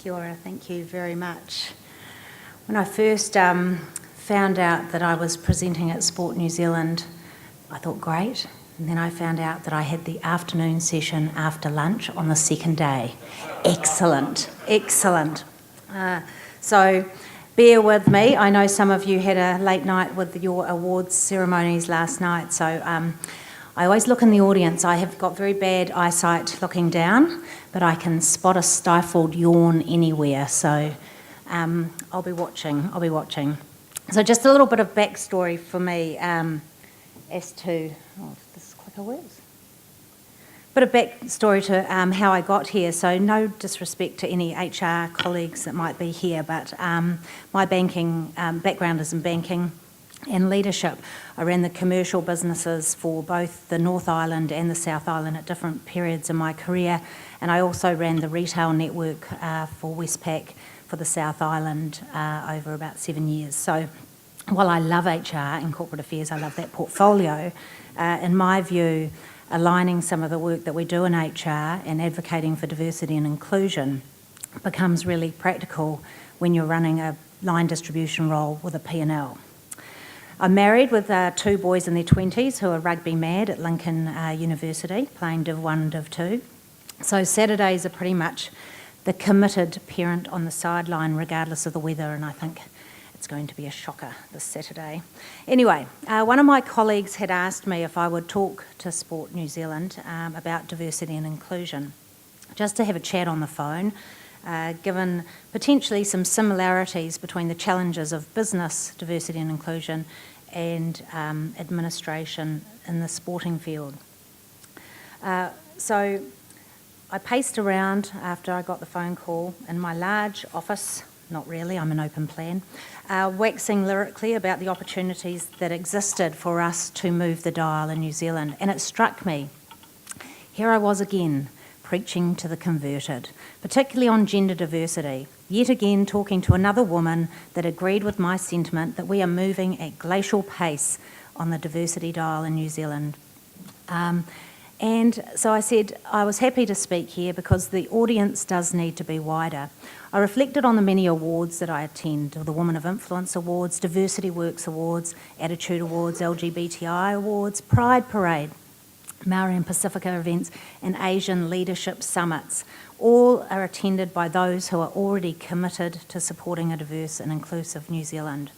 Kia ora, thank you very much. When I first found out that I was presenting at Sport New Zealand, I thought, great. And then I found out that I had the afternoon session after lunch on the second day. Excellent, excellent. So bear with me. I know some of you had a late night with your awards ceremonies last night, so I always look in the audience. I have got very bad eyesight looking down, but I can spot a stifled yawn anywhere, so I'll be watching. So just a little bit of backstory for me as to... Oh, this clicker works. Bit of backstory to how I got here. So no disrespect to any HR colleagues that might be here, but my banking background is in banking and leadership. I ran the commercial businesses for both the North Island and the South Island at different periods in my career, and I also ran the retail network for Westpac for the South Island over about 7 years. So while I love HR and corporate affairs, I love that portfolio, in my view, aligning some of the work that we do in HR and advocating for diversity and inclusion becomes really practical when you're running a line distribution role with a P&L. I'm married with 2 boys in their 20s who are rugby mad at Lincoln University, playing Div 1, Div 2. So Saturdays are pretty much the committed parent on the sideline regardless of the weather, and I think it's going to be a shocker this Saturday. Anyway, one of my colleagues had asked me if I would talk to Sport New Zealand about diversity and inclusion, just to have a chat on the phone, given potentially some similarities between the challenges of business diversity and inclusion and administration in the sporting field. So I paced around after I got the phone call in my large office. Not really, I'm an open plan, waxing lyrically about the opportunities that existed for us to move the dial in New Zealand. And it struck me, here I was again, preaching to the converted, particularly on gender diversity, yet again talking to another woman that agreed with my sentiment that we are moving at glacial pace on the diversity dial in New Zealand. And so I said I was happy to speak here because the audience does need to be wider. I reflected on the many awards that I attend, the Women of Influence Awards, Diversity Works Awards, Attitude Awards, LGBTI Awards, Pride Parade, Maori and Pacifica events, and Asian Leadership Summits. All are attended by those who are already committed to supporting a diverse and inclusive New Zealand.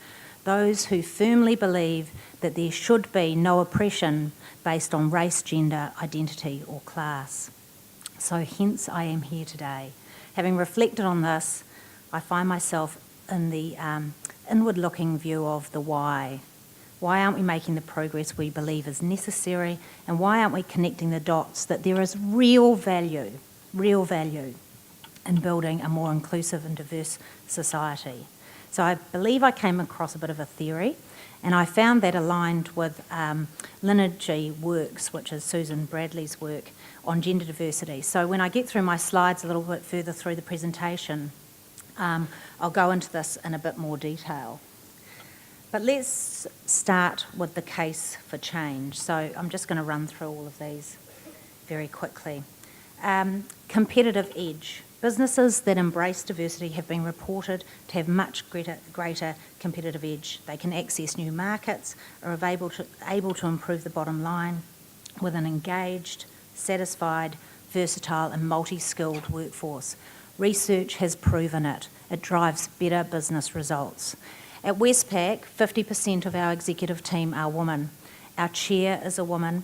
Those who firmly believe that there should be no oppression based on race, gender, identity or class. So hence I am here today. Having reflected on this, I find myself in the inward-looking view of the why. Why aren't we making the progress we believe is necessary, and why aren't we connecting the dots that there is real value in building a more inclusive and diverse society? So I believe I came across a bit of a theory, and I found that aligned with Lineage Works, which is Susan Bradley's work on gender diversity. So when I get through my slides a little bit further through the presentation, I'll go into this in a bit more detail. But let's start with the case for change. So I'm just going to run through all of these very quickly. Competitive edge. Businesses that embrace diversity have been reported to have much greater competitive edge. They can access new markets, are able to improve the bottom line with an engaged, satisfied, versatile and multi-skilled workforce. Research has proven it. It drives better business results. At Westpac, 50% of our executive team are women. Our chair is a woman,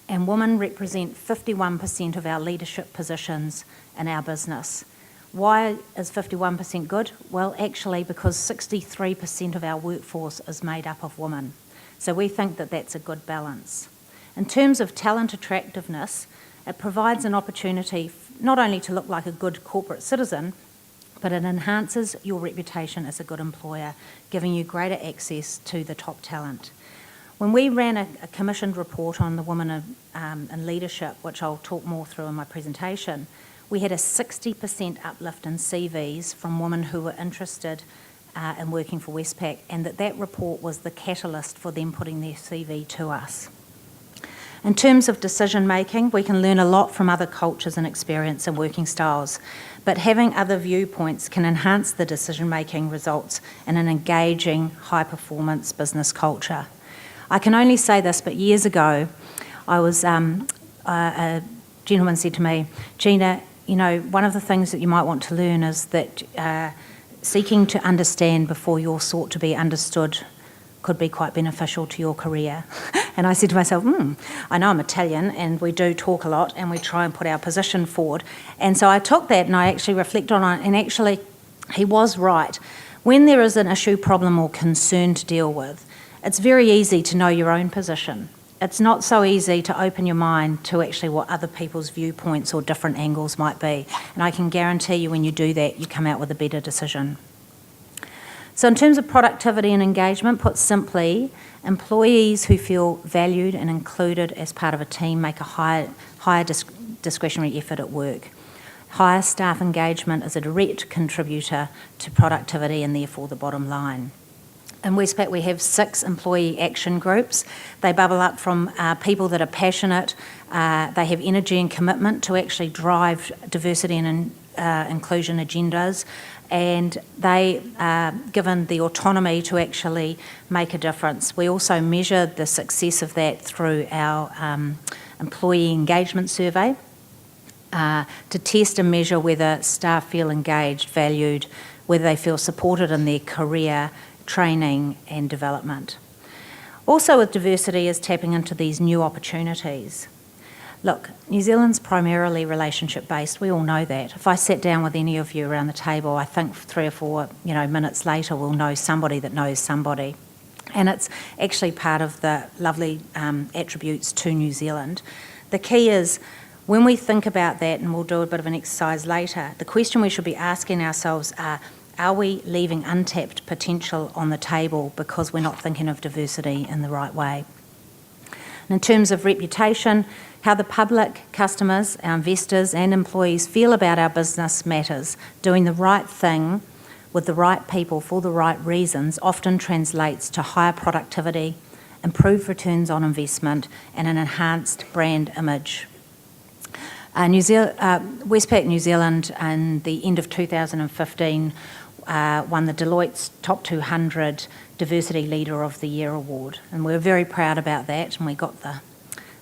and women represent 51% of our leadership positions in our business. Why is 51% good? Well, actually, because 63% of our workforce is made up of women. So we think that that's a good balance. In terms of talent attractiveness, it provides an opportunity not only to look like a good corporate citizen, but it enhances your reputation as a good employer, giving you greater access to the top talent. When we ran a commissioned report on the women in leadership, which I'll talk more through in my presentation, we had a 60% uplift in CVs from women who were interested in working for Westpac, and that report was the catalyst for them putting their CV to us. In terms of decision making, we can learn a lot from other cultures and experience and working styles, but having other viewpoints can enhance the decision making results in an engaging, high performance business culture. I can only say this, but years ago, I was, a gentleman said to me, Gina, you know, one of the things that you might want to learn is that seeking to understand before you're sought to be understood could be quite beneficial to your career. And I said to myself, I know I'm Italian and we do talk a lot and we try and put our position forward. And so I took that and I actually reflected on it, and actually he was right. When there is an issue, problem or concern to deal with, it's very easy to know your own position. It's not so easy to open your mind to actually what other people's viewpoints or different angles might be. And I can guarantee you when you do that, you come out with a better decision. So in terms of productivity and engagement, put simply, employees who feel valued and included as part of a team make a higher discretionary effort at work. Higher staff engagement is a direct contributor to productivity and therefore the bottom line. In Westpac, we have 6 employee action groups. They bubble up from people that are passionate, they have energy and commitment to actually drive diversity and inclusion agendas, and they are given the autonomy to actually make a difference. We also measure the success of that through our employee engagement survey to test and measure whether staff feel engaged, valued, whether they feel supported in their career, training and development. Also with diversity is tapping into these new opportunities. Look, New Zealand's primarily relationship-based, we all know that. If I sat down with any of you around the table, I think 3 or 4 minutes later we'll know somebody that knows somebody. And it's actually part of the lovely attributes to New Zealand. The key is, when we think about that, and we'll do a bit of an exercise later, the question we should be asking ourselves are we leaving untapped potential on the table because we're not thinking of diversity in the right way? And in terms of reputation, how the public, customers, our investors and employees feel about our business matters. Doing the right thing with the right people for the right reasons often translates to higher productivity, improved returns on investment and an enhanced brand image. Westpac New Zealand, in the end of 2015, won the Deloitte's Top 200 Diversity Leader of the Year award. And we're very proud about that, and we got the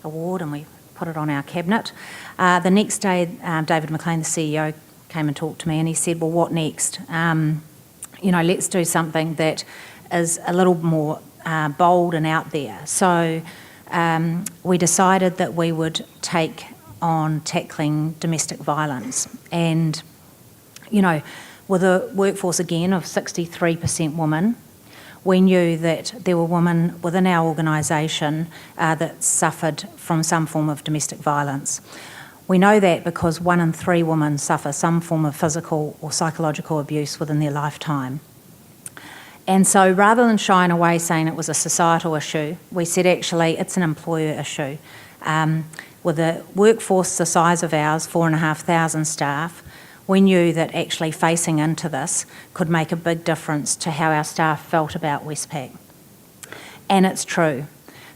award and we put it on our cabinet. The next day, David McLean, the CEO, came and talked to me and he said, well, what next? Let's do something that is a little more bold and out there. So we decided that we would take on tackling domestic violence. And, with a workforce again of 63% women, we knew that there were women within our organisation that suffered from some form of domestic violence. We know that because 1 in 3 women suffer some form of physical or psychological abuse within their lifetime. And so rather than shying away saying it was a societal issue, we said actually it's an employer issue. With a workforce the size of ours, 4,500 staff, we knew that actually facing into this could make a big difference to how our staff felt about Westpac. And it's true.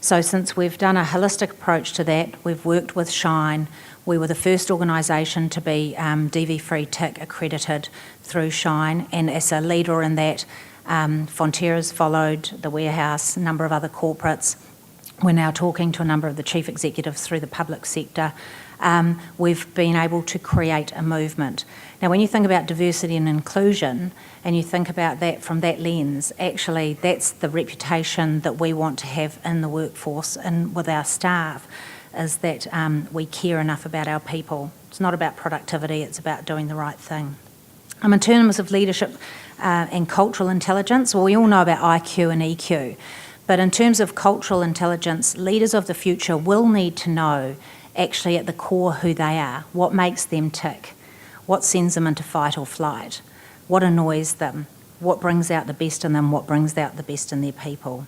So since we've done a holistic approach to that, we've worked with Shine. We were the first organisation to be DV-free tick accredited through Shine, and as a leader in that, Fonterra's followed, the Warehouse, a number of other corporates. We're now talking to a number of the chief executives through the public sector. We've been able to create a movement. Now, when you think about diversity and inclusion, and you think about that from that lens, actually that's the reputation that we want to have in the workforce and with our staff, is that we care enough about our people. It's not about productivity, it's about doing the right thing. In terms of leadership and cultural intelligence, well, we all know about IQ and EQ, but in terms of cultural intelligence, leaders of the future will need to know actually at the core who they are, what makes them tick, what sends them into fight or flight, what annoys them, what brings out the best in them, what brings out the best in their people.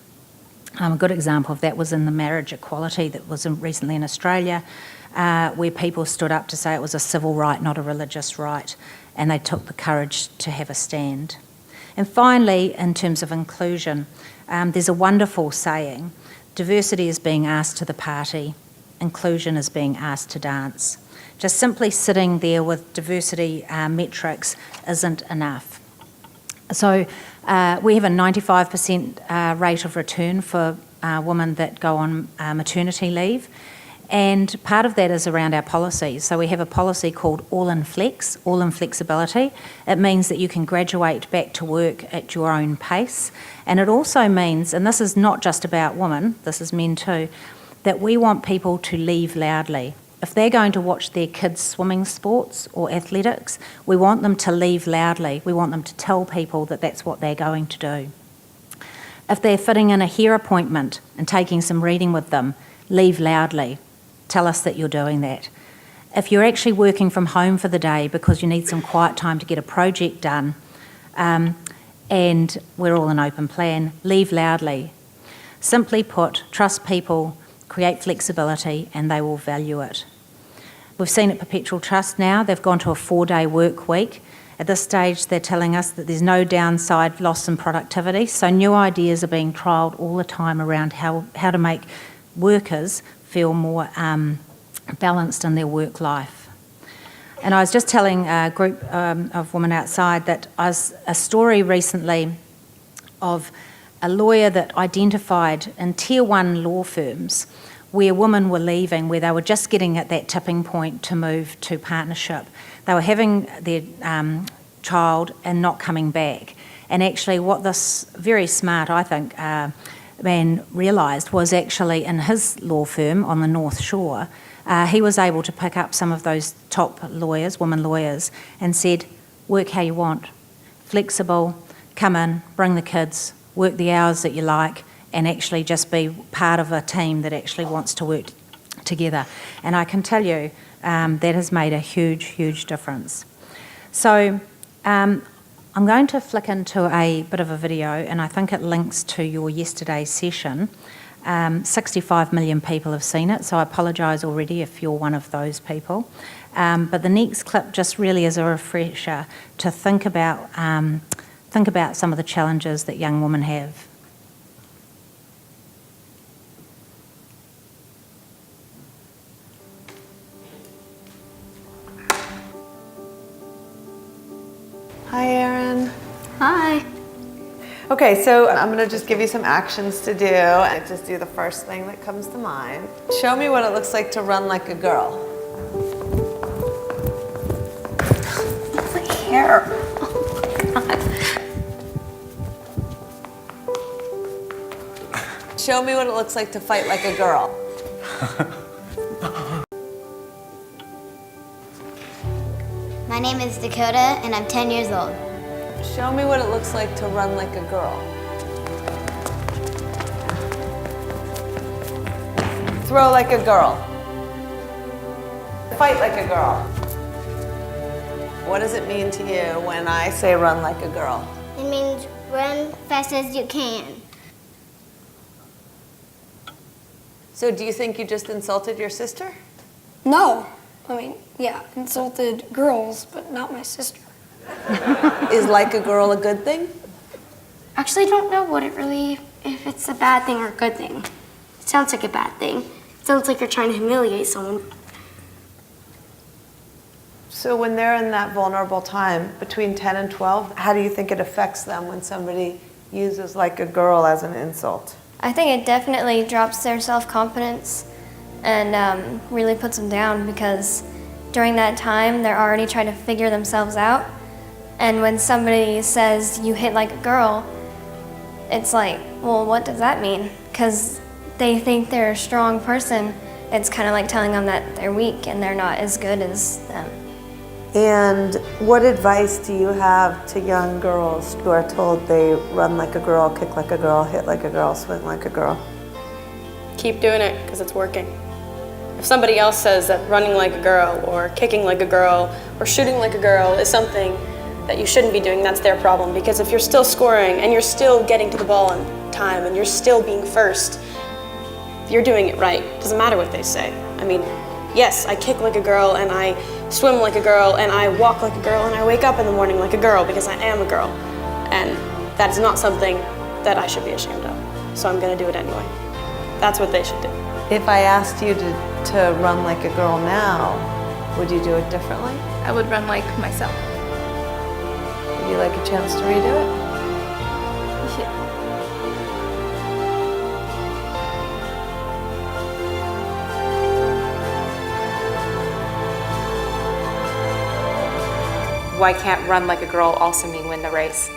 A good example of that was in the marriage equality that was recently in Australia, where people stood up to say it was a civil right, not a religious right, and they took the courage to have a stand. And finally, in terms of inclusion, there's a wonderful saying, diversity is being asked to the party, inclusion is being asked to dance. Just simply sitting there with diversity metrics isn't enough. So we have a 95% rate of return for women that go on maternity leave. And part of that is around our policies. So we have a policy called all-in flex, all-in flexibility. It means that you can graduate back to work at your own pace. And it also means, and this is not just about women, this is men too, that we want people to leave loudly. If they're going to watch their kids' swimming sports or athletics, we want them to leave loudly. We want them to tell people that that's what they're going to do. If they're fitting in a hair appointment and taking some reading with them, leave loudly. Tell us that you're doing that. If you're actually working from home for the day because you need some quiet time to get a project done, and we're all an open plan, leave loudly. Simply put, trust people, create flexibility, and they will value it. We've seen at Perpetual Trust now, they've gone to a 4-day work week. At this stage, they're telling us that there's no downside loss in productivity, so new ideas are being trialled all the time around how to make workers feel more balanced in their work life. And I was just telling a group of women outside that I was a story recently of a lawyer that identified in tier 1 law firms where women were leaving, where they were just getting at that tipping point to move to partnership. They were having their child and not coming back. And actually what this very smart, I think, man realised was actually in his law firm on the North Shore, he was able to pick up some of those top lawyers, women lawyers, and said, work how you want, flexible, come in, bring the kids, work the hours that you like, and actually just be part of a team that actually wants to work together. And I can tell you that has made a huge, huge difference. So I'm going to flick into a bit of a video, and I think it links to your yesterday's session. 65 million people have seen it, so I apologise already if you're one of those people. But the next clip just really is a refresher to think about some of the challenges that young women have. Hi, Erin. Hi. Okay, so I'm gonna just give you some actions to do. And just do the first thing that comes to mind. Show me what it looks like to run like a girl. My hair. Oh my God. Show me what it looks like to fight like a girl. My name is Dakota, and I'm 10 years old. Show me what it looks like to run like a girl. Throw like a girl. Fight like a girl. What does it mean to you when I say run like a girl? It means run fast as you can. So do you think you just insulted your sister? No. I mean, yeah, insulted girls, but not my sister. Is like a girl a good thing? Actually, I don't know if it's a bad thing or a good thing. It sounds like a bad thing. It sounds like you're trying to humiliate someone. So when they're in that vulnerable time, between 10 and 12, how do you think it affects them when somebody uses like a girl as an insult? I think it definitely drops their self-confidence and really puts them down, because during that time they're already trying to figure themselves out, and when somebody says you hit like a girl, it's like, well, what does that mean? Because they think they're a strong person. It's kind of like telling them that they're weak and they're not as good as them. And what advice do you have to young girls who are told they run like a girl, kick like a girl, hit like a girl, swing like a girl? Keep doing it, because it's working. If somebody else says that running like a girl or kicking like a girl or shooting like a girl is something that you shouldn't be doing, that's their problem. Because if you're still scoring and you're still getting to the ball on time and you're still being first, you're doing it right. It doesn't matter what they say. I mean, yes, I kick like a girl and I swim like a girl and I walk like a girl and I wake up in the morning like a girl because I am a girl. And that is not something that I should be ashamed of. So I'm gonna do it anyway. That's what they should do. If I asked you to to run like a girl now, would you do it differently? I would run like myself. Would you like a chance to redo it? Why can't run like a girl also mean win the race?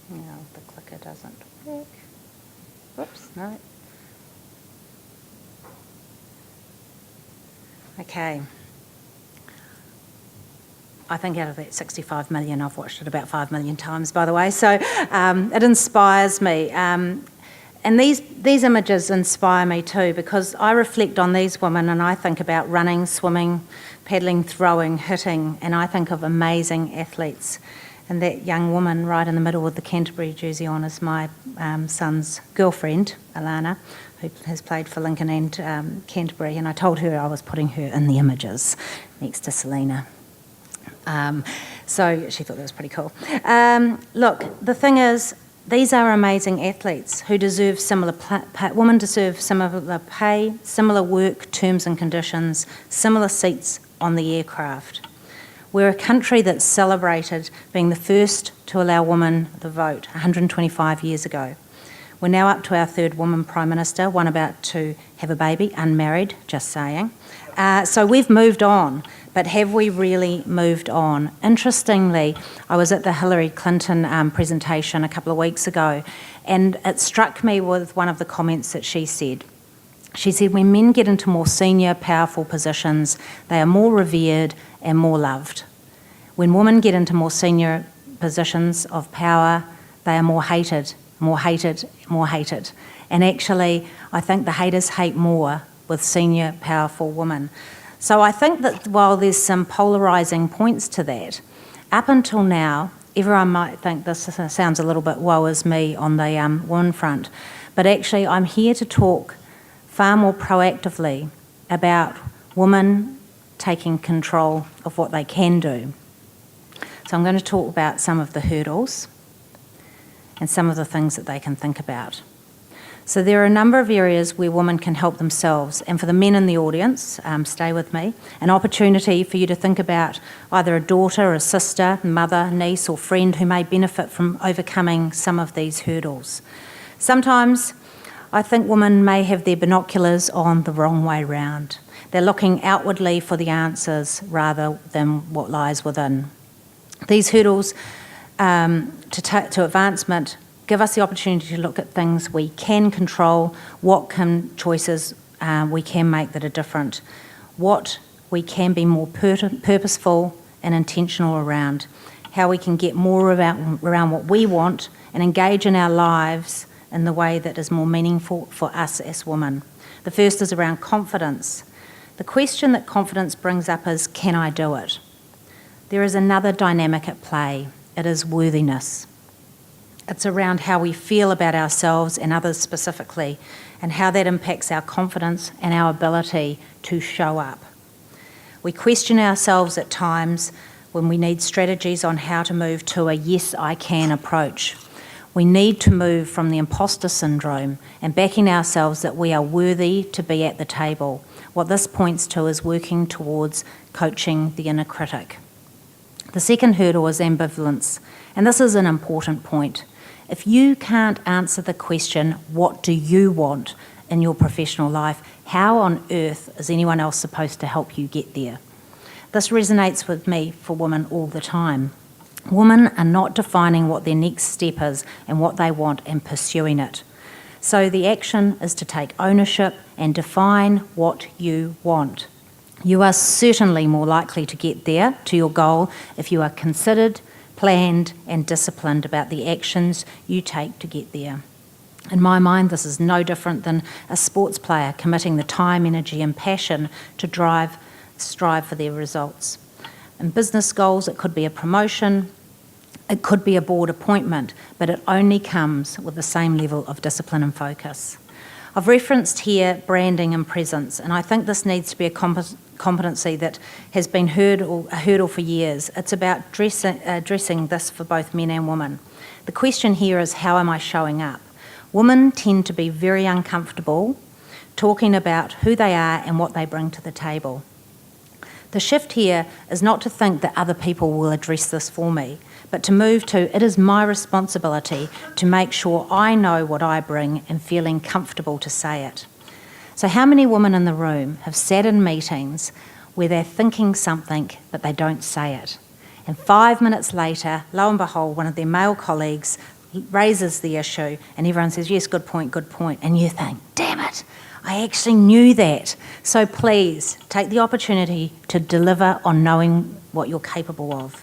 No, the clicker doesn't work. Whoops, no. Okay. I think out of that 65 million, I've watched it about 5 million times, by the way, so it inspires me. And these images inspire me too, because I reflect on these women and I think about running, swimming, paddling, throwing, hitting, and I think of amazing athletes. And that young woman right in the middle with the Canterbury jersey on is my son's girlfriend, Alana, who has played for Lincoln and Canterbury, and I told her I was putting her in the images next to Selena. So she thought that was pretty cool. Look, the thing is, these are amazing athletes who deserve similar pay. Women deserve similar pay, similar work terms and conditions, similar seats on the aircraft. We're a country that's celebrated being the first to allow women the vote 125 years ago. We're now up to our third woman Prime Minister, one about to have a baby, unmarried, just saying. So we've moved on, but have we really moved on? Interestingly, I was at the Hillary Clinton presentation a couple of weeks ago, and it struck me with one of the comments that she said. She said, when men get into more senior, powerful positions, they are more revered and more loved. When women get into more senior positions of power, they are more hated, more hated, more hated. And actually, I think the haters hate more with senior, powerful women. So I think that while there's some polarising points to that, up until now, everyone might think this sounds a little bit woe is me on the woman front, but actually I'm here to talk far more proactively about women taking control of what they can do. So I'm going to talk about some of the hurdles and some of the things that they can think about. So there are a number of areas where women can help themselves, and for the men in the audience, stay with me, an opportunity for you to think about either a daughter, a sister, mother, niece or friend who may benefit from overcoming some of these hurdles. Sometimes I think women may have their binoculars on the wrong way round. They're looking outwardly for the answers rather than what lies within. These hurdles to advancement give us the opportunity to look at things we can control, what choices we can make that are different, what we can be more purposeful and intentional around, how we can get more around what we want and engage in our lives in the way that is more meaningful for us as women. The first is around confidence. The question that confidence brings up is, can I do it? There is another dynamic at play. It is worthiness. It's around how we feel about ourselves and others specifically, and how that impacts our confidence and our ability to show up. We question ourselves at times when we need strategies on how to move to a yes, I can approach. We need to move from the imposter syndrome and backing ourselves that we are worthy to be at the table. What this points to is working towards coaching the inner critic. The second hurdle is ambivalence, and this is an important point. If you can't answer the question, what do you want in your professional life, how on earth is anyone else supposed to help you get there? This resonates with me for women all the time. Women are not defining what their next step is and what they want and pursuing it. So the action is to take ownership and define what you want. You are certainly more likely to get there, to your goal, if you are considered, planned and disciplined about the actions you take to get there. In my mind, this is no different than a sports player committing the time, energy and passion to strive for their results. In business goals, it could be a promotion, it could be a board appointment, but it only comes with the same level of discipline and focus. I've referenced here branding and presence, and I think this needs to be a competency that has been a hurdle for years. It's about addressing this for both men and women. The question here is, how am I showing up? Women tend to be very uncomfortable talking about who they are and what they bring to the table. The shift here is not to think that other people will address this for me, but to move to, it is my responsibility to make sure I know what I bring and feeling comfortable to say it. So how many women in the room have sat in meetings where they're thinking something but they don't say it? And 5 minutes later, lo and behold, one of their male colleagues raises the issue and everyone says, yes, good point, and you think, damn it, I actually knew that. So please take the opportunity to deliver on knowing what you're capable of.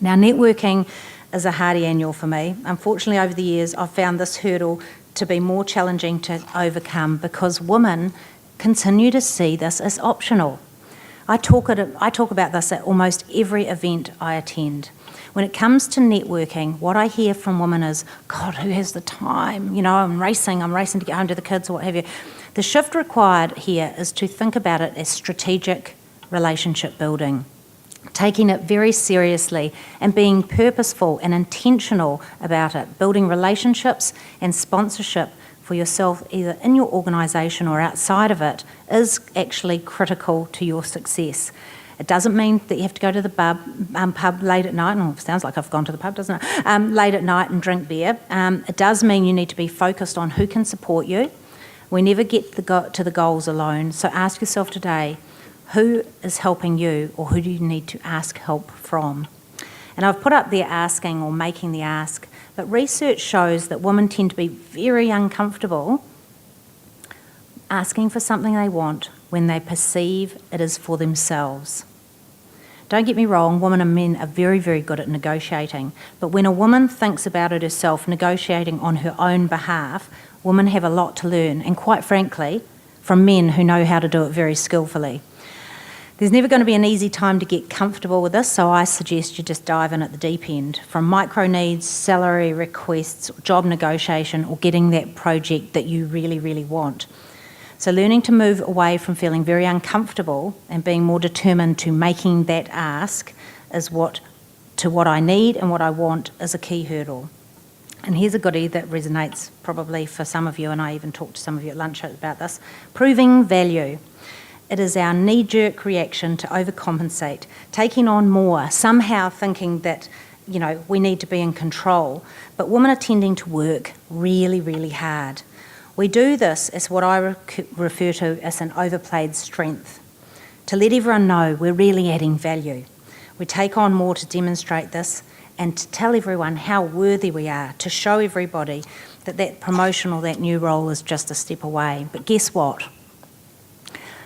Now, networking is a hardy annual for me. Unfortunately, over the years, I've found this hurdle to be more challenging to overcome because women continue to see this as optional. I talk about this at almost every event I attend. When it comes to networking, what I hear from women is, God, who has the time? You know, I'm racing to get home to the kids or what have you. The shift required here is to think about it as strategic relationship building, taking it very seriously and being purposeful and intentional about it. Building relationships and sponsorship for yourself, either in your organisation or outside of it, is actually critical to your success. It doesn't mean that you have to go to the pub late at night, and it sounds like I've gone to the pub, doesn't it? Late at night and drink beer. It does mean you need to be focused on who can support you. We never get to the goals alone, so ask yourself today, who is helping you or who do you need to ask help from? And I've put up there asking or making the ask, but research shows that women tend to be very uncomfortable asking for something they want when they perceive it is for themselves. Don't get me wrong, women and men are very, very good at negotiating, but when a woman thinks about it herself, negotiating on her own behalf, women have a lot to learn, and quite frankly, from men who know how to do it very skillfully. There's never going to be an easy time to get comfortable with this, so I suggest you just dive in at the deep end, from micro needs, salary requests, job negotiation, or getting that project that you really, really want. So learning to move away from feeling very uncomfortable and being more determined to making that ask is what I need and what I want is a key hurdle. And here's a goodie that resonates probably for some of you, and I even talked to some of you at lunch about this. Proving value. It is our knee-jerk reaction to overcompensate, taking on more, somehow thinking that, you know, we need to be in control. But women are tending to work really, really hard. We do this as what I refer to as an overplayed strength, to let everyone know we're really adding value. We take on more to demonstrate this and to tell everyone how worthy we are, to show everybody that promotion or that new role is just a step away. But guess what?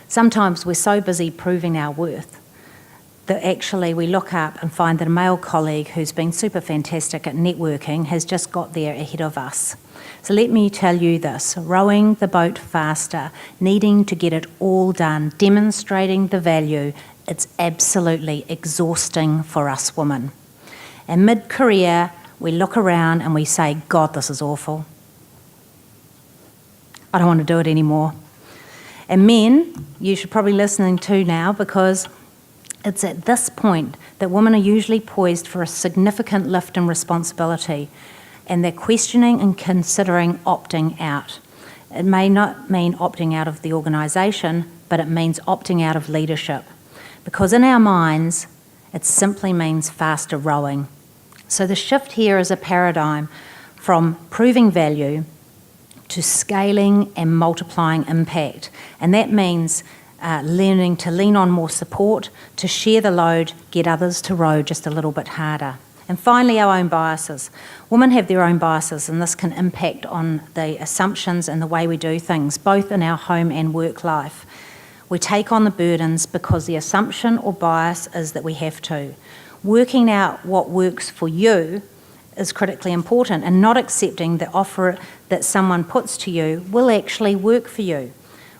Sometimes we're so busy proving our worth that actually we look up and find that a male colleague who's been super fantastic at networking has just got there ahead of us. So let me tell you this, rowing the boat faster, needing to get it all done, demonstrating the value, it's absolutely exhausting for us women. And mid-career, we look around and we say, God, this is awful. I don't want to do it anymore. And men, you should probably be listening to now, because it's at this point that women are usually poised for a significant lift in responsibility, and they're questioning and considering opting out. It may not mean opting out of the organisation, but it means opting out of leadership. Because in our minds, it simply means faster rowing. So the shift here is a paradigm from proving value to scaling and multiplying impact. And that means learning to lean on more support, to share the load, get others to row just a little bit harder. And finally, our own biases. Women have their own biases, and this can impact on the assumptions and the way we do things, both in our home and work life. We take on the burdens because the assumption or bias is that we have to. Working out what works for you is critically important, and not accepting the offer that someone puts to you will actually work for you.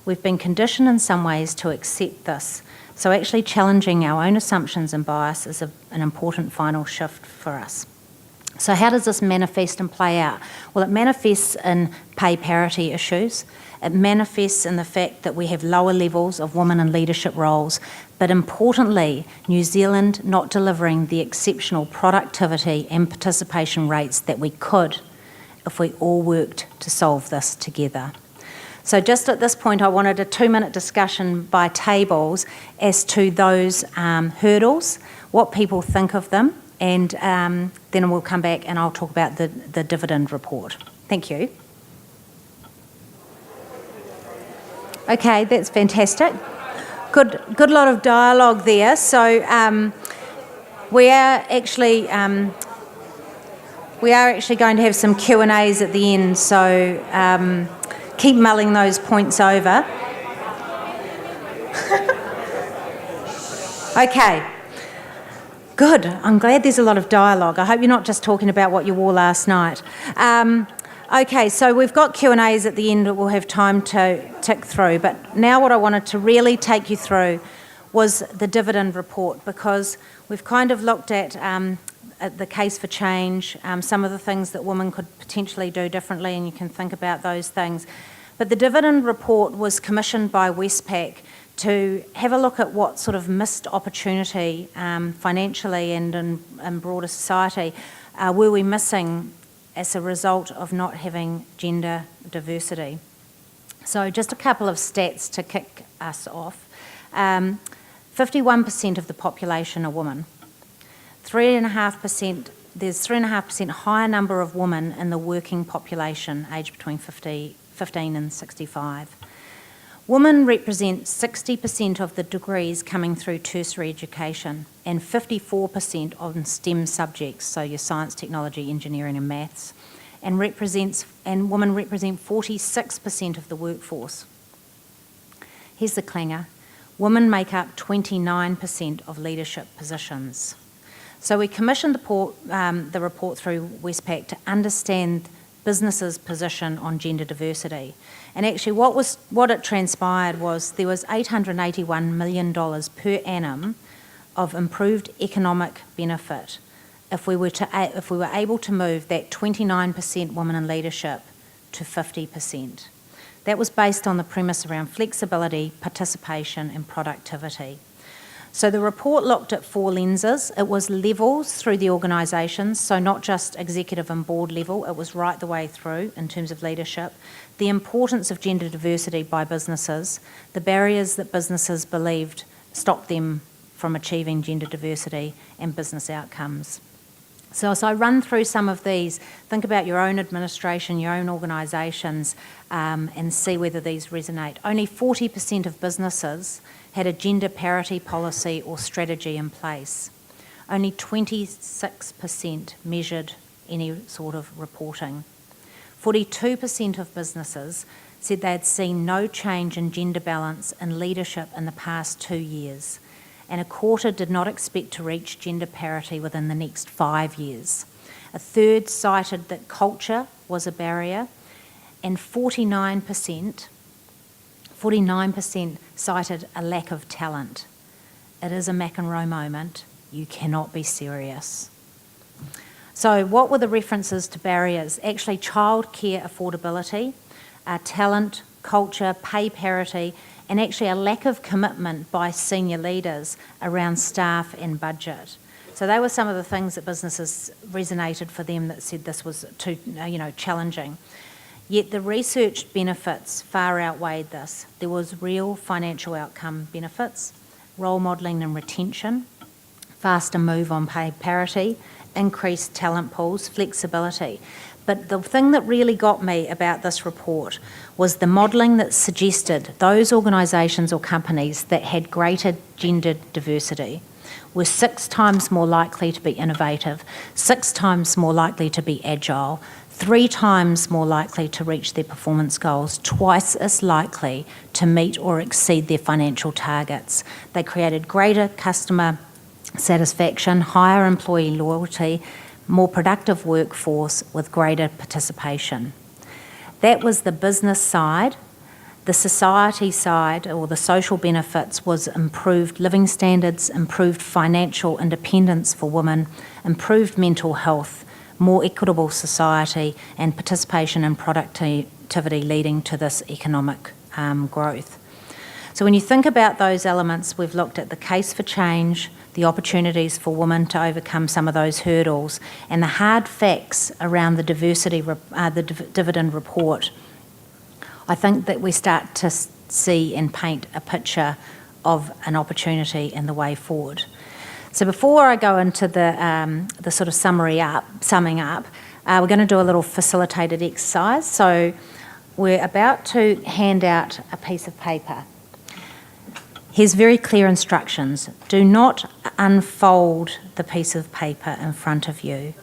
We've been conditioned in some ways to accept this. So actually challenging our own assumptions and bias is an important final shift for us. So how does this manifest and play out? Well, it manifests in pay parity issues. It manifests in the fact that we have lower levels of women in leadership roles, but importantly, New Zealand not delivering the exceptional productivity and participation rates that we could if we all worked to solve this together. So just at this point, I wanted a 2-minute discussion by tables as to those hurdles, what people think of them, and then we'll come back and I'll talk about the dividend report. Thank you. Okay, that's fantastic. Good lot of dialogue there. So we are actually going to have some Q&As at the end. So keep mulling those points over. Okay. Good. I'm glad there's a lot of dialogue. I hope you're not just talking about what you wore last night. Okay, so we've got Q&As at the end that we'll have time to tick through, but now what I wanted to really take you through was the dividend report, because we've kind of looked at the case for change, some of the things that women could potentially do differently, and you can think about those things. But the dividend report was commissioned by Westpac to have a look at what sort of missed opportunity financially and in broader society were we missing as a result of not having gender diversity. So just a couple of stats to kick us off. 51% of the population are women. 3.5%, there's 3.5% higher number of women in the working population aged between 15 and 65. Women represent 60% of the degrees coming through tertiary education and 54% on STEM subjects, so your science, technology, engineering and maths, and women represent 46% of the workforce. Here's the clanger. Women make up 29% of leadership positions. So we commissioned the report through Westpac to understand businesses' position on gender diversity. And actually what it transpired was there was $881 million per annum of improved economic benefit if we were able to move that 29% women in leadership to 50%. That was based on the premise around flexibility, participation and productivity. So the report looked at 4 lenses. It was levels through the organisations, so not just executive and board level, it was right the way through in terms of leadership. The importance of gender diversity by businesses, the barriers that businesses believed stopped them from achieving gender diversity, and business outcomes. So as I run through some of these, think about your own administration, your own organisations, and see whether these resonate. Only 40% of businesses had a gender parity policy or strategy in place. Only 26% measured any sort of reporting. 42% of businesses said they had seen no change in gender balance in leadership in the past 2 years, and a quarter did not expect to reach gender parity within the next 5 years. A third cited that culture was a barrier, and 49% cited a lack of talent. It is a McEnroe moment. You cannot be serious. So what were the references to barriers? Actually, childcare affordability, talent, culture, pay parity, and actually a lack of commitment by senior leaders around staff and budget. So they were some of the things that businesses resonated for them that said this was too, challenging. Yet the research benefits far outweighed this. There was real financial outcome benefits, role modelling and retention, faster move on pay parity, increased talent pools, flexibility. But the thing that really got me about this report was the modelling that suggested those organisations or companies that had greater gender diversity were 6 times more likely to be innovative, 6 times more likely to be agile, 3 times more likely to reach their performance goals, twice as likely to meet or exceed their financial targets. They created greater customer satisfaction, higher employee loyalty, more productive workforce with greater participation. That was the business side. The society side, or the social benefits, was improved living standards, improved financial independence for women, improved mental health, more equitable society, and participation and productivity activity leading to this economic growth. So when you think about those elements, we've looked at the case for change, the opportunities for women to overcome some of those hurdles, and the hard facts around the dividend report. I think that we start to see and paint a picture of an opportunity and the way forward. So before I go into the sort of summing up, we're going to do a little facilitated exercise. So we're about to hand out a piece of paper. Here's very clear instructions. Do not unfold the piece of paper in front of you.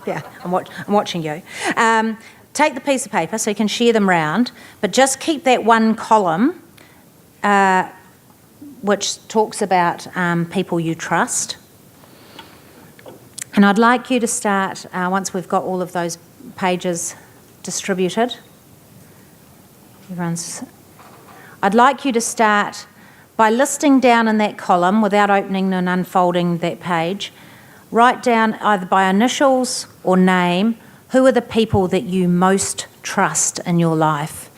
Yeah, I'm watching you. Take the piece of paper so you can share them round, but just keep that one column which talks about people you trust. And I'd like you to start, once we've got all of those pages distributed, I'd like you to start by listing down in that column, without opening and unfolding that page, write down either by initials or name, who are the people that you most trust in your life.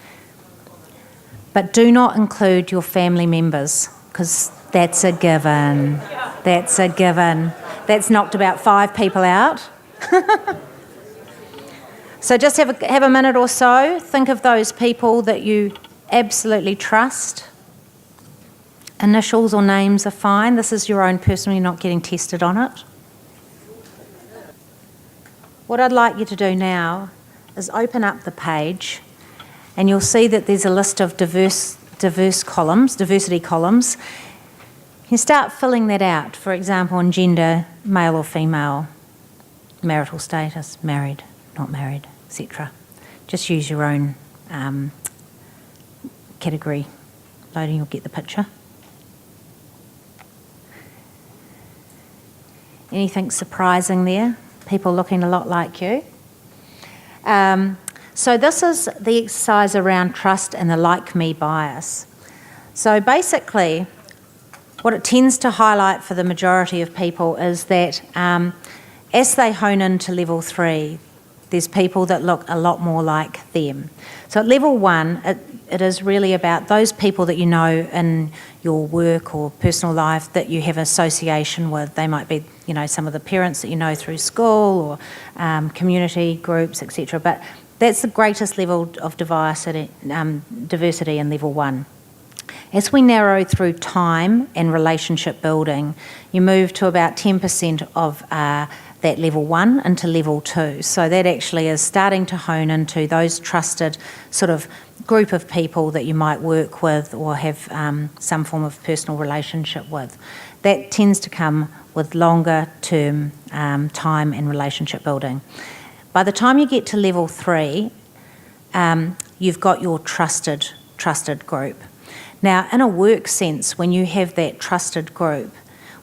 But do not include your family members, because that's a given. That's a given. That's knocked about 5 people out. So just have a minute or so. Think of those people that you absolutely trust. Initials or names are fine. This is your own personal, you're not getting tested on it. What I'd like you to do now is open up the page, and you'll see that there's a list of diverse columns, diversity columns. You start filling that out, for example, in gender, male or female, marital status, married, not married, etc. Just use your own category loading, you'll get the picture. Anything surprising there? People looking a lot like you. So this is the exercise around trust and the like-me bias. So basically, what it tends to highlight for the majority of people is that as they hone into level 3, there's people that look a lot more like them. So at level 1, it is really about those people that you know in your work or personal life that you have association with. They might be, some of the parents that you know through school or community groups, etc. But that's the greatest level of diversity in level 1. As we narrow through time and relationship building, you move to about 10% of that level 1 into level 2. So that actually is starting to hone into those trusted sort of group of people that you might work with or have some form of personal relationship with. That tends to come with longer term time and relationship building. By the time you get to level 3, you've got your trusted group. Now, in a work sense, when you have that trusted group,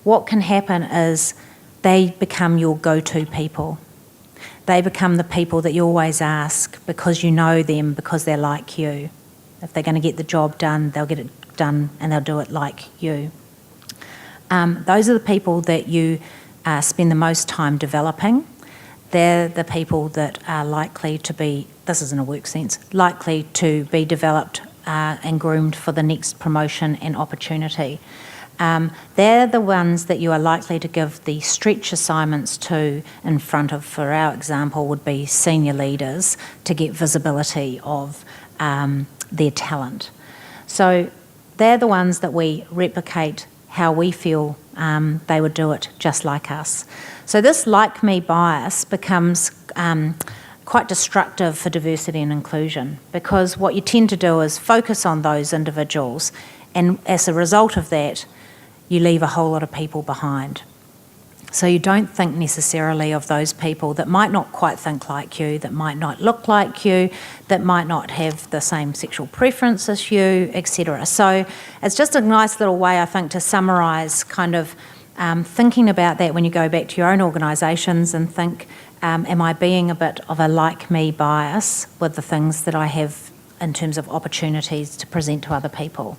what can happen is they become your go-to people. They become the people that you always ask because you know them, because they're like you. If they're going to get the job done, they'll get it done and they'll do it like you. Those are the people that you spend the most time developing. They're the people that are likely to be, this is in a work sense, likely to be developed and groomed for the next promotion and opportunity. They're the ones that you are likely to give the stretch assignments to in front of, for our example, would be senior leaders to get visibility of their talent. So they're the ones that we replicate how we feel they would do it just like us. So this like-me bias becomes quite destructive for diversity and inclusion, because what you tend to do is focus on those individuals, and as a result of that, you leave a whole lot of people behind. So you don't think necessarily of those people that might not quite think like you, that might not look like you, that might not have the same sexual preference as you, etc. So it's just a nice little way, I think, to summarise kind of thinking about that when you go back to your own organisations and think, am I being a bit of a like-me bias with the things that I have in terms of opportunities to present to other people?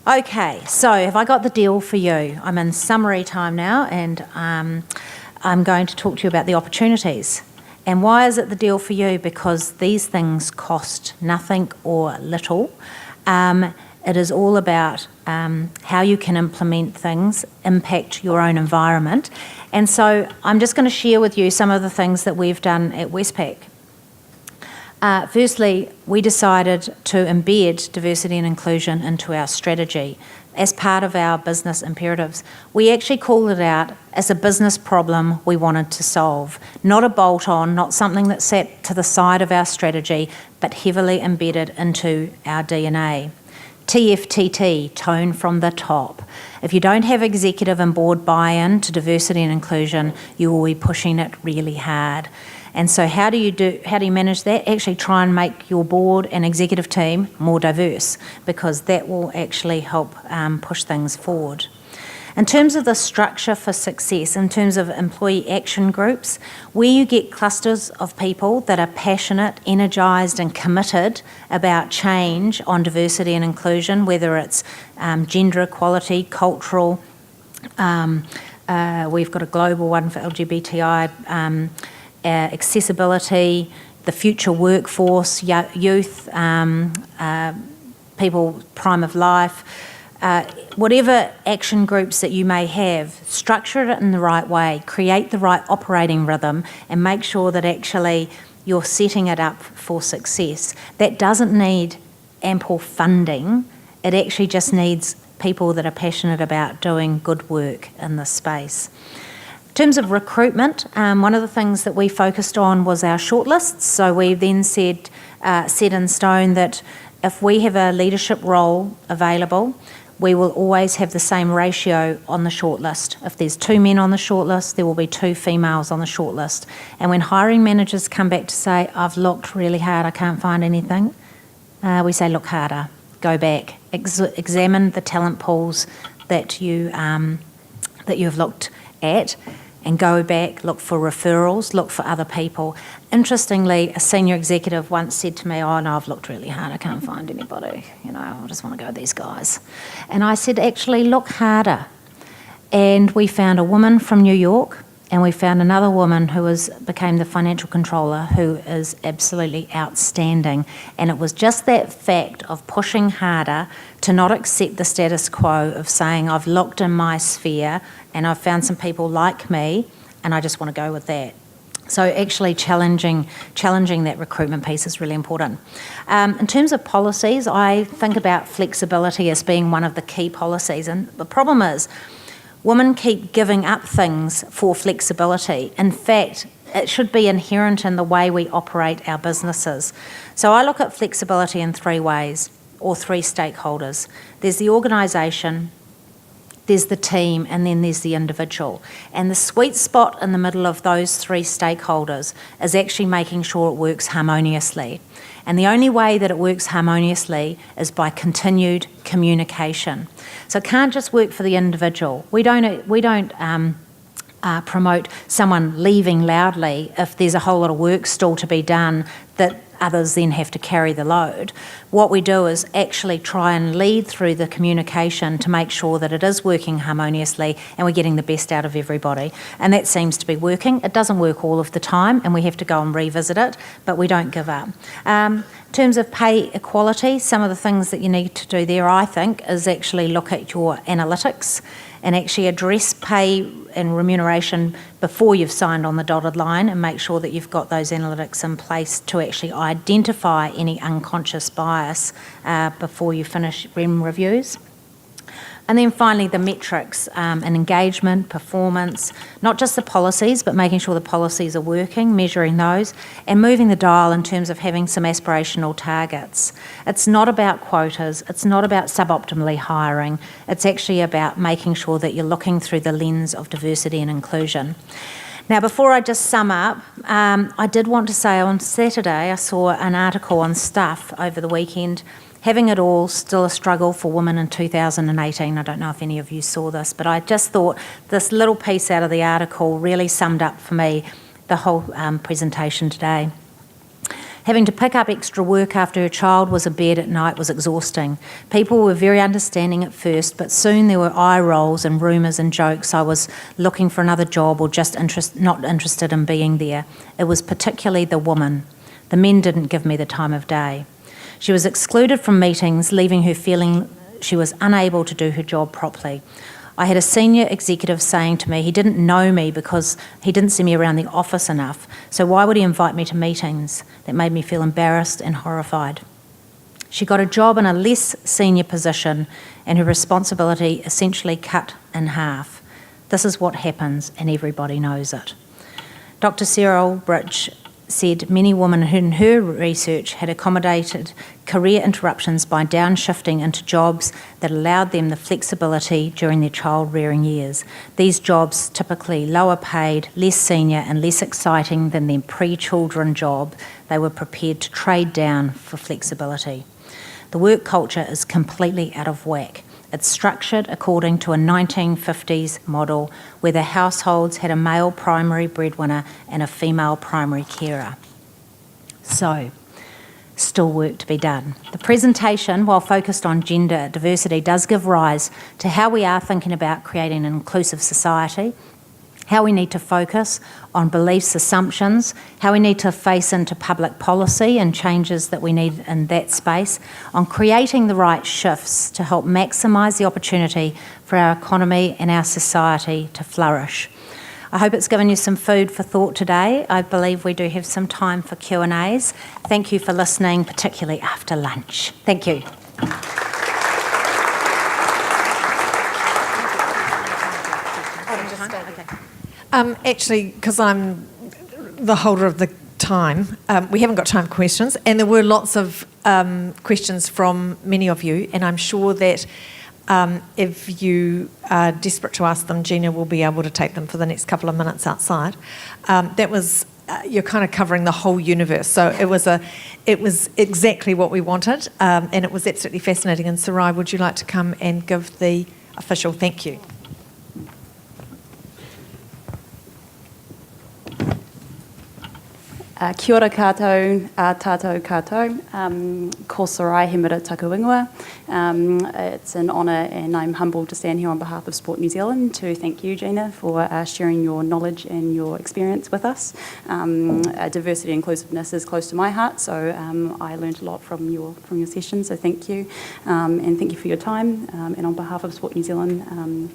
Okay, so have I got the deal for you? I'm in summary time now, and I'm going to talk to you about the opportunities. And why is it the deal for you? Because these things cost nothing or little. It is all about how you can implement things, impact your own environment. And so I'm just going to share with you some of the things that we've done at Westpac. Firstly, we decided to embed diversity and inclusion into our strategy as part of our business imperatives. We actually called it out as a business problem we wanted to solve, not a bolt-on, not something that sat to the side of our strategy, but heavily embedded into our DNA. TFTT, tone from the top. If you don't have executive and board buy-in to diversity and inclusion, you will be pushing it really hard. And so how do you manage that? Actually try and make your board and executive team more diverse, because that will actually help push things forward. In terms of the structure for success, in terms of employee action groups, where you get clusters of people that are passionate, energised and committed about change on diversity and inclusion, whether it's gender equality, cultural, we've got a global one for LGBTI, accessibility, the future workforce, youth, people prime of life, whatever action groups that you may have, structure it in the right way, create the right operating rhythm, and make sure that actually you're setting it up for success. That doesn't need ample funding, it actually just needs people that are passionate about doing good work in this space. In terms of recruitment, one of the things that we focused on was our shortlists. So we then set in stone that if we have a leadership role available, we will always have the same ratio on the shortlist. If there's 2 men on the shortlist, there will be 2 females on the shortlist. And when hiring managers come back to say, I've looked really hard, I can't find anything, we say, look harder, go back, examine the talent pools that you have looked at, and go back, look for referrals, look for other people. Interestingly, a senior executive once said to me, oh no, I've looked really hard, I can't find anybody, I just want to go with these guys. And I said, actually look harder. And we found a woman from New York, and we found another woman who became the financial controller, who is absolutely outstanding. And it was just that fact of pushing harder to not accept the status quo of saying, I've looked in my sphere and I've found some people like me and I just want to go with that. So actually challenging that recruitment piece is really important. In terms of policies, I think about flexibility as being one of the key policies. And the problem is, women keep giving up things for flexibility. In fact, it should be inherent in the way we operate our businesses. So I look at flexibility in 3 ways, or 3 stakeholders. There's the organisation, there's the team, and then there's the individual. And the sweet spot in the middle of those 3 stakeholders is actually making sure it works harmoniously. And the only way that it works harmoniously is by continued communication. So it can't just work for the individual. We don't promote someone leaving loudly if there's a whole lot of work still to be done that others then have to carry the load. What we do is actually try and lead through the communication to make sure that it is working harmoniously and we're getting the best out of everybody. And that seems to be working. It doesn't work all of the time and we have to go and revisit it, but we don't give up. In terms of pay equality, some of the things that you need to do there, I think, is actually look at your analytics and actually address pay and remuneration before you've signed on the dotted line, and make sure that you've got those analytics in place to actually identify any unconscious bias before you finish REM reviews. And then finally, the metrics and engagement, performance, not just the policies, but making sure the policies are working, measuring those, and moving the dial in terms of having some aspirational targets. It's not about quotas, it's not about suboptimally hiring, it's actually about making sure that you're looking through the lens of diversity and inclusion. Now, before I just sum up, I did want to say on Saturday I saw an article on Stuff over the weekend. Having it all, still a struggle for women in 2018. I don't know if any of you saw this, but I just thought this little piece out of the article really summed up for me the whole presentation today. Having to pick up extra work after her child was in bed at night was exhausting. People were very understanding at first, but soon there were eye rolls and rumours and jokes I was looking for another job or just not interested in being there. It was particularly the woman. The men didn't give me the time of day. She was excluded from meetings, leaving her feeling she was unable to do her job properly. I had a senior executive saying to me he didn't know me because he didn't see me around the office enough, so why would he invite me to meetings? That made me feel embarrassed and horrified. She got a job in a less senior position and her responsibility essentially cut in half. This is what happens and everybody knows it. Dr. Cyril Bridge said many women in her research had accommodated career interruptions by downshifting into jobs that allowed them the flexibility during their child-rearing years. These jobs, typically lower paid, less senior and less exciting than their pre-children job, they were prepared to trade down for flexibility. The work culture is completely out of whack. It's structured according to a 1950s model where the households had a male primary breadwinner and a female primary carer. So, still work to be done. The presentation, while focused on gender diversity, does give rise to how we are thinking about creating an inclusive society, how we need to focus on beliefs, assumptions, how we need to face into public policy and changes that we need in that space, on creating the right shifts to help maximise the opportunity for our economy and our society to flourish. I hope it's given you some food for thought today. I believe we do have some time for Q&As. Thank you for listening, particularly after lunch. Thank you. Actually, because I'm the holder of the time, we haven't got time for questions, and there were lots of questions from many of you, and I'm sure that if you are desperate to ask them, Gina will be able to take them for the next couple of minutes outside. That was you're kind of covering the whole universe, so it was exactly what we wanted, and it was absolutely fascinating. And Sarai, would you like to come and give the official thank you? Kia ora koutou, tātou koutou, ko Sarai he mira taku ingoa. It's an honour and I'm humbled to stand here on behalf of Sport New Zealand to thank you, Gina, for sharing your knowledge and your experience with us. Diversity and inclusiveness is close to my heart, so I learned a lot from your session, so thank you. And thank you for your time. And on behalf of Sport New Zealand,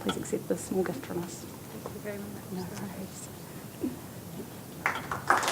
please accept this small gift from us. Thank you very much. No worries.